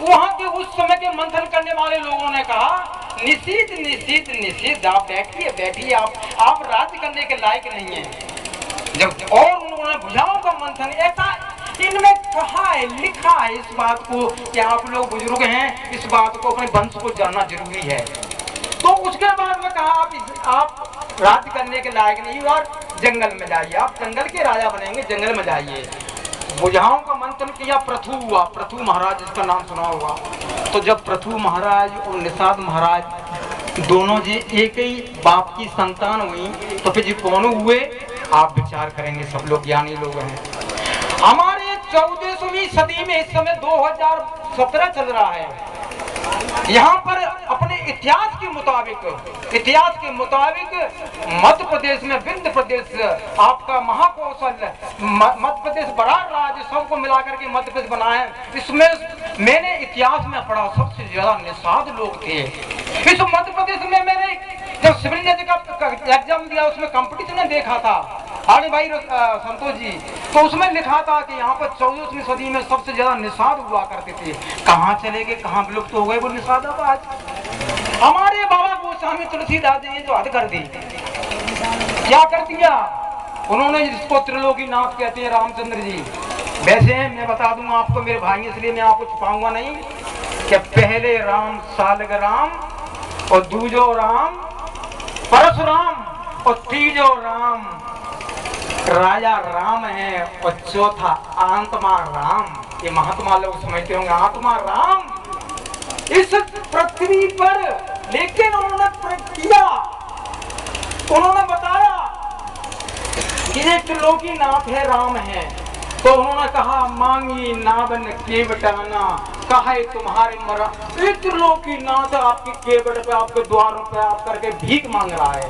वहां के उस समय के मंथन करने वाले लोगों ने कहा निषिद्ध निषिद्ध निषिद्ध, आप बैठिए बैठिए, आप राज्य करने के लायक नहीं है। जब और उन्होंने भुजाओं का मंथन, ऐसा इनमें कहा है, लिखा है इस बात को कि आप लोग बुजुर्ग हैं, इस बात को अपने वंश को जानना जरूरी है। तो उसके बाद में कहा आप राज्य करने के लायक नहीं और जंगल में जाइए, आप जंगल के राजा बनेंगे, जंगल में जाइए। भुजाओं का मंथन किया, पृथु हुआ, पृथु महाराज जिसका नाम सुना होगा। तो जब पृथु महाराज और निषाद महाराज दोनों जी एक ही बाप की संतान हुई, तो फिर जी कौन हुए, आप विचार करेंगे, सब लोग ज्ञानी लोग हैं। हमारे 14वीं सदी में इस समय 2017 चल रहा है। यहाँ पर अपने इतिहास के मुताबिक मध्य प्रदेश में विंध्य प्रदेश, आपका महाकौशल, मध्य प्रदेश बरार राज्य, सबको मिलाकर के मध्य प्रदेश बना है। इसमें मैंने इतिहास में पढ़ा सबसे ज्यादा निषाद लोग थे इस मध्य प्रदेश में। मैंने जब सिविल जज का एग्जाम दिया, उसमें कंपटीशन में देखा था, अरे भाई संतोष जी, तो उसमें लिखा था कि यहाँ पर 14वीं सदी में सबसे ज्यादा निषाद हुआ करते थे। कहाँ चले गए, कहाँ विलुप्त हो गए वो निषाद अब आज। हमारे बाबा गोस्वामी तुलसीदास जी ने जो हद कर दी, क्या कर दिया उन्होंने, जिसको त्रिलोकीनाथ कहते हैं रामचंद्र जी। वैसे मैं बता दूंगा आपको मेरे भाई, इसलिए मैं आपको छुपाऊंगा नहीं कि पहले राम सालग राम और दूजो राम परशुराम और तीजो राम राजा राम है और चौथा आत्मा राम। ये महात्मा लोग समझते होंगे आत्मा राम इस पृथ्वी पर, लेकिन उन्होंने किया, उन्होंने बताया कि ये त्रिलोकीनाथ है, राम है। तो उन्होंने कहा मांगी नावन के बटाना, कहा तुम्हारे मरा, त्रिलोकीनाथ आपके केवट पे, आपके द्वारों पे आप करके भीख मांग रहा है।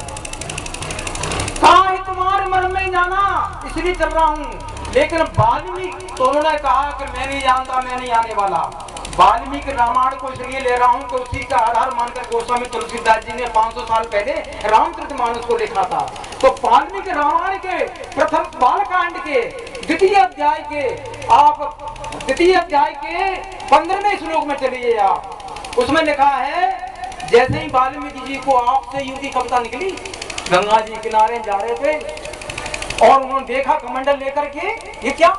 कहा है तुम्हारे मन में जाना, इसलिए चल रहा हूँ। लेकिन वाल्मीकि, तो उन्होंने कहा कि मैं नहीं जानता, मैं नहीं आने वाला। वाल्मीकि रामायण को इसलिए ले रहा हूँ कि उसी का आधार मानकर गोस्वामी तुलसीदास जी ने 500 साल पहले रामचरितमानस को लिखा था। तो वाल्मीकि रामायण के प्रथम बालकांड के द्वितीय अध्याय के 15वें श्लोक में चलिए आप, उसमें लिखा है, जैसे ही वाल्मीकि जी को आपसे युद्धि कविता निकली, गंगा जी किनारे जा रहे थे और उन्होंने देखा कमंडल लेकर के, ये क्या,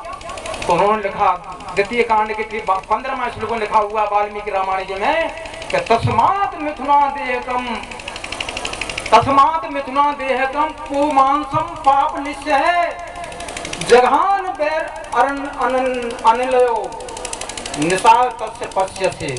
तो उन्होंने लिखा द्वितीय कांड के 15वां श्लोक में लिखा हुआ वाल्मीकि रामायण जी में कि तस्मात् मिथुना देहकम कुमांसम पाप निश्चय जघान बैर अनिलयो निषाद तस्य पश्यसे।